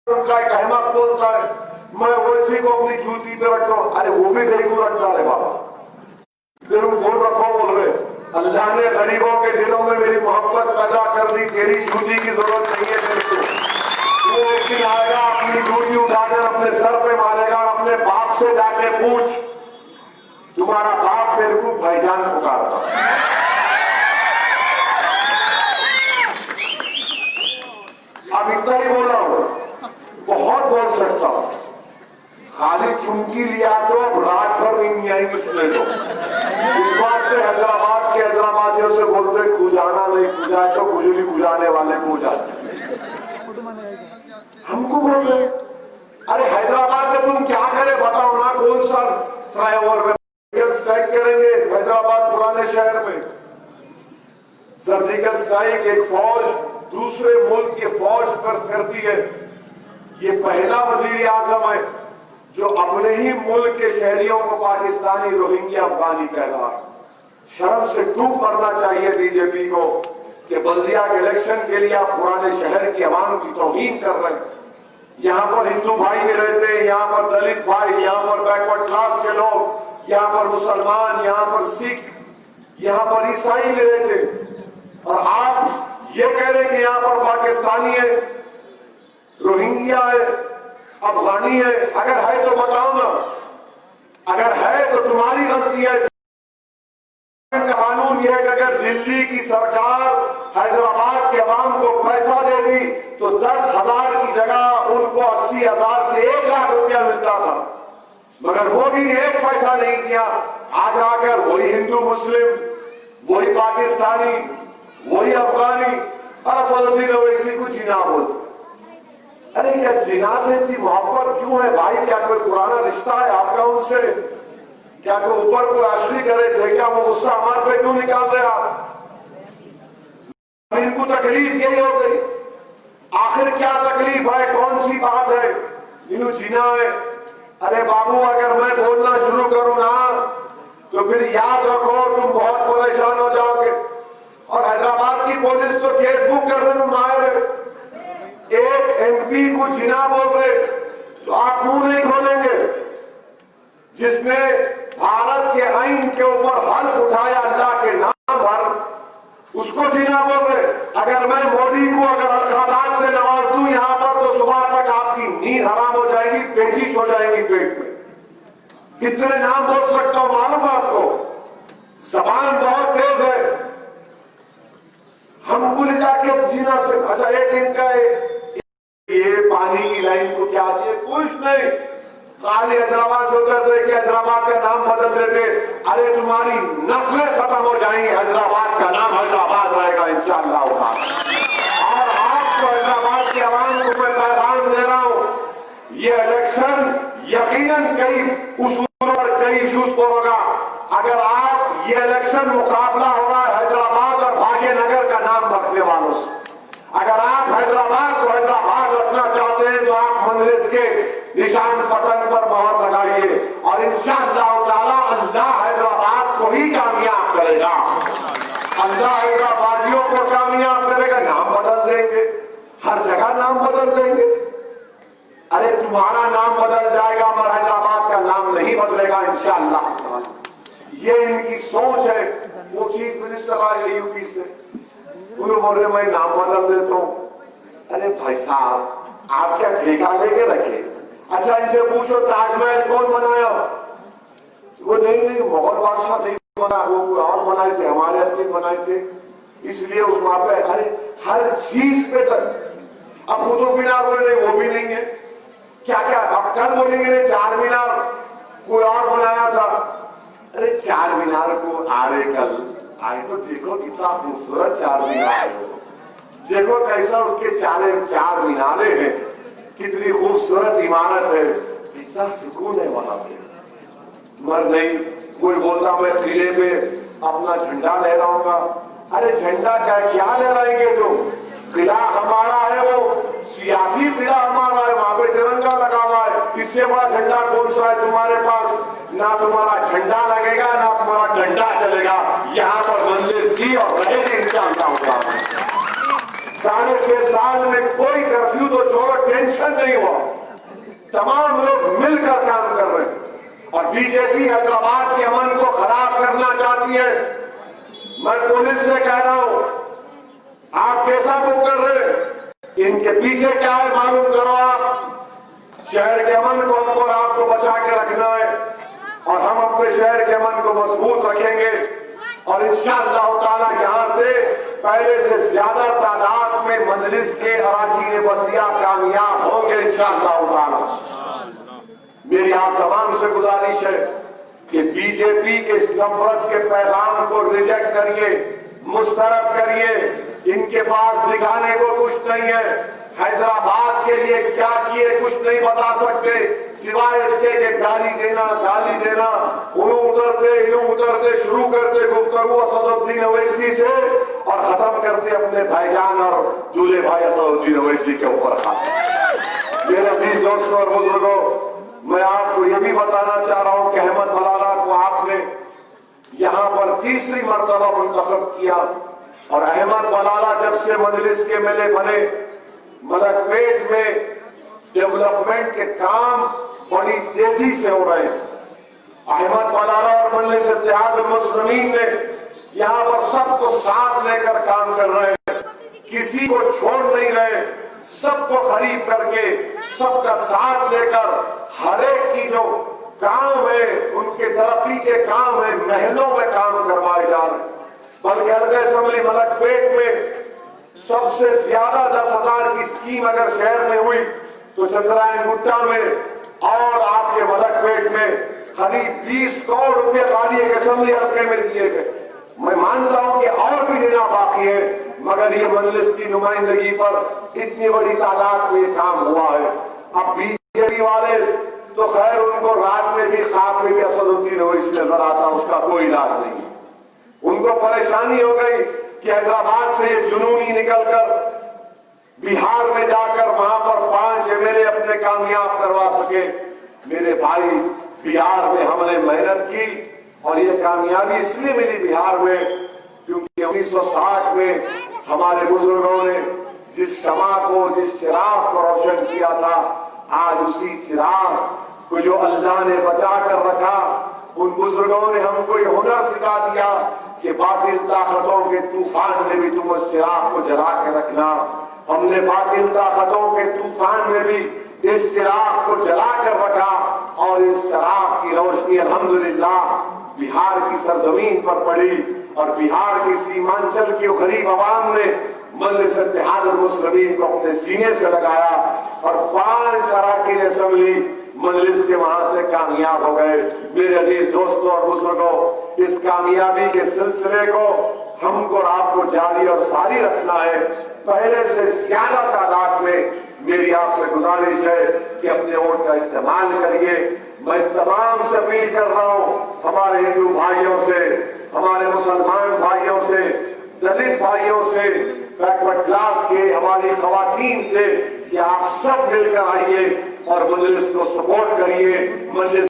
उनका एक अहमद बोलता है मैं ओवैसी को अपनी जूती पे रखता हूँ। अरे वो भी कहीं को रखता है बाबा, फिर कौन रखो बोल रहे। अल्लाह ने गरीबों के दिलों में मेरी मोहब्बत पैदा कर दी, तेरी जूती की जरूरत नहीं है मेरे को। वो एक दिन आएगा अपनी जूती उठाकर अपने सर पे मारेगा, अपने बाप से जाके पूछ तुम्हारा बाप मेरे को भाईजान पुकारता। अब इतना ही बोला हूं, बहुत बोल सकता हूं, खाली चुमकी लिया तो अब रात भर नहीं आएंगे सुने तो। इस बात से हैदराबाद के हैदराबादियों से बोलते खुजाना नहीं, खुजाए तो खुजली खुजाने वाले को जाते। हमको बोल रहे अरे हैदराबाद में तुम क्या करे बताओ ना, कौन सा फ्लाईओवर में स्ट्राइक करेंगे हैदराबाद पुराने शहर में। सर्जिकल स्ट्राइक एक फौज दूसरे मुल्क की फौज पर करती है। ये पहला वजीर आजम है जो अपने ही मुल्क के शहरियों को पाकिस्तानी रोहिंग्या अफगानी कह रहा है। शर्म से टूट पड़ना चाहिए बीजेपी को कि बल्दिया के इलेक्शन के लिए आप पुराने शहर की आवाम की तौहीन कर रहे हैं। यहाँ पर हिंदू भाई भी रहते हैं, यहाँ पर दलित भाई, यहाँ पर बैकवर्ड क्लास के लोग, यहाँ पर मुसलमान, यहाँ पर सिख, यहाँ पर ईसाई भी रहते, और आप ये कह रहे कि यहाँ पर पाकिस्तानी है, रोहिंग्या है, अफगानी है। अगर है तो बताओ ना, अगर है तो तुम्हारी गलती है। कानून यह है कि अगर दिल्ली की सरकार हैदराबाद के अवाम को पैसा दे दी तो 10,000 की जगह उनको 80,000 से 1 लाख रुपया मिलता था, मगर मोदी ने 1 पैसा नहीं दिया। आज आकर वही हिंदू मुस्लिम, वही पाकिस्तानी, वही अफगानी असद उद्दीन ओवैसी को जिना बोलते। अरे क्या जिना से इतनी मोहब्बत क्यों है भाई? क्या कोई पुराना रिश्ता है आपका उनसे? क्या कोई ऊपर को आश्री करे थे? क्या वो गुस्सा हमारे पे क्यों निकाल रहे आप? इनको तकलीफ यही हो गई। आखिर क्या तकलीफ है? कौन सी बात है? इन्हों जीना है। अरे बाबू अगर मैं बोलना शुरू करूं ना तो फिर याद रखो तुम बहुत परेशान हो जाओगे। और हैदराबाद की पुलिस तो केस बुक करने में माहिर है। एक एमपी को जीना बोल रहे तो आप मुंह नहीं खोलेंगे। जिसने भारत के आईन के ऊपर हल्फ उठाया अल्लाह के नाम पर, उसको जीना बोल रहे। अगर मैं मोदी को अगर अल्काबाद से नवाज दूं यहां पर तो सुबह तक आपकी नींद हराम हो जाएगी, पेचिश हो जाएगी पेट में। कितने नाम बोल सकता हूं मालूम आपको? जबान बहुत तेज है। हमको ले जाके जीना से अच्छा एक दिन का ये पानी की लाइन को क्या दिए? कुछ नहीं, खाली हैदराबाद से उतरते कि हैदराबाद का नाम बदल देते। अरे तुम्हारी नस्लें खत्म हो जाएंगी, हैदराबाद का नाम हैदराबाद रहेगा इंशाअल्लाह। और आपको हैदराबाद के आवाम को मैं पैगाम दे रहा हूं, ये इलेक्शन यकीनन कई उसूलों पर कई इश्यूज पर होगा। अगर आप ये इलेक्शन मुकाबला होगा हैदराबाद और भाग्यनगर का नाम रखने वालों से। अगर आप हैदराबाद को हैदराबाद रखना चाहते हैं तो आप मंजलिस के निशान पतन पर मोहर लगाइए और इंशाअल्लाह ताला अल्लाह हैदराबाद को ही कामयाब करेगा। अल्लाह हैदराबादियों को कामयाब करेगा। नाम बदल देंगे, हर जगह नाम बदल देंगे। अरे तुम्हारा नाम बदल जाएगा मगर हैदराबाद का नाम नहीं बदलेगा इंशाअल्लाह। ये इनकी सोच है। वो चीफ मिनिस्टर आए यूपी से, उन्होंने बोल रहे मैं नाम बदल देता हूँ। अरे भाई साहब आप क्या ठेका लेके रखे? अच्छा इनसे पूछो ताजमहल कौन बनाया? वो नहीं मुगल बादशाह नहीं बना, वो और बनाए थे, हमारे आदमी बनाए थे, इसलिए उस वहां पे अरे हर चीज पे तक। अब कुतुब मीनार बोले वो भी नहीं है, क्या क्या अब कल बोलेंगे चार मीनार कोई और बनाया था। अरे चार मीनार को आरे कल आए तो देखो कितना खूबसूरत चार मीनार है, देखो कैसा उसके चार मीनारे हैं, कितनी खूबसूरत इमारत है, कितना सुकून है वहां पे। मर नहीं कोई बोलता मैं किले पे अपना झंडा लहराऊंगा। अरे झंडा क्या लहराएंगे तुम? किला हमारा है, वो सियासी किला हमारा है, वहां पे तिरंगा लगा हुआ है। इससे बड़ा झंडा कौन सा है तुम्हारे पास? ना तुम्हारा झंडा लगेगा ना तुम्हारा डंडा चलेगा। यहाँ पर मंजलिस की और रहेगी इंशाअल्लाह। 6.5 साल में कोई कर्फ्यू तो छोड़ो, टेंशन नहीं हुआ। तमाम लोग मिलकर काम कर रहे हैं और बीजेपी हैदराबाद के अमन को खराब करना चाहती है। मैं पुलिस से कह रहा हूं, आप कैसा बुक कर रहे हैं, इनके पीछे क्या है मालूम करो। आप शहर के अमन को हमको आपको बचा के रखना है और हम अपने शहर के अमन को मजबूत रखेंगे और इंशाअल्लाह ताला यहां से पहले से ज्यादा तादाद में मजलिस के अराकीन बल्दिया कामयाब होंगे इंशाअल्लाह ताला। मेरी आप तमाम से गुजारिश है कि बीजेपी के इस नफरत के पैगाम को रिजेक्ट करिए, मुस्तरद करिए। इनके पास दिखाने को कुछ नहीं है। हैदराबाद के लिए क्या किए कुछ नहीं बता सकते, सिवाय इसके कि गाली देना। उन्हों उतरते शुरू करते गुफ्तगू असद उद्दीन ओवैसी से और खत्म करते अपने भाईजान और दूल्हे भाई असद उद्दीन ओवैसी के ऊपर। मेरे अजीज दोस्तों और बुजुर्गों, मैं आपको ये भी बताना चाह रहा हूं कि अहमद मलाला को आपने यहां पर तीसरी मर्तबा मुंतखब किया और अहमद मलाला जब से मजलिस के मेले बने, मलकपेट में डेवलपमेंट के काम बड़ी तेजी से हो रहे हैं। अहमद मलाला और मजलिस इत्तेहाद मुस्लिमीन ने यहाँ पर सबको साथ लेकर काम कर रहे हैं, किसी को छोड़ नहीं रहे, सबको खरीद करके सबका साथ लेकर हर एक की जो काम है, उनके तरक्की के काम है, महलों में काम करवाए जा रहे हैं। बल्कि हल्के असेंबली मलकपेट में सबसे ज्यादा 10,000 की स्कीम अगर शहर में हुई तो चंद्रायन गुट्टा में और आपके मलकपेट में करीब 20 करोड़ रुपए खाली एक असेंबली हल्के में दिए गए। मैं मानता हूं कि और भी देना बाकी है, मगर ये मजलिस की नुमाइंदगी पर इतनी बड़ी तादाद में काम हुआ है। अब बीजेपी वाले तो खैर उनको रात में भी ख्वाब में भी असद उद्दीन ओवैसी नजर आता, उसका कोई इलाज नहीं। उनको परेशानी हो गई कि हैदराबाद से ये जुनूनी निकलकर बिहार में जाकर वहां पर 5 एमएलए अपने कामयाब करवा सके। मेरे भाई, बिहार में हमने मेहनत की और ये कामयाबी इसलिए मिली बिहार में क्योंकि 1960 में हमारे बुजुर्गों ने जिस शमा को, जिस चिराग को रोशन किया था, आज उसी चिराग को जो अल्लाह ने बचा कर रखा, उन बुजुर्गों ने हमको ये हुनर सिखा दिया कि बातिल ताकतों के तूफान में भी तुम उस चिराग को जला के रखना। हमने बातिल ताकतों के तूफान में भी इस चिराग को जला कर रखा और इस चिराग की रोशनी अल्हम्दुलिल्लाह बिहार की सरजमीन पर पड़ी और बिहार की सीमांचल की गरीब आवाम ने मजलिस इत्तेहाद मुस्लिमीन को अपने सीने से लगाया और 5 अराकीन असेंबली मजलिस के वहां से कामयाब हो गए। मेरे अजीज दोस्तों और बुजुर्गों, इस कामयाबी के सिलसिले को हमको और आपको जारी और सारी रखना है। पहले से ज्यादा तादाद में मेरी आपसे गुजारिश है कि अपने वोट का इस्तेमाल करिए। मैं तमाम से अपील कर रहा हूं, हमारे हिंदू भाइयों से, हमारे मुसलमान भाइयों से, दलित भाइयों से, बैकवर्ड क्लास के हमारी खवातीन से कि आप सब मिलकर आइए और मजलिस को सपोर्ट करिए। मजलिस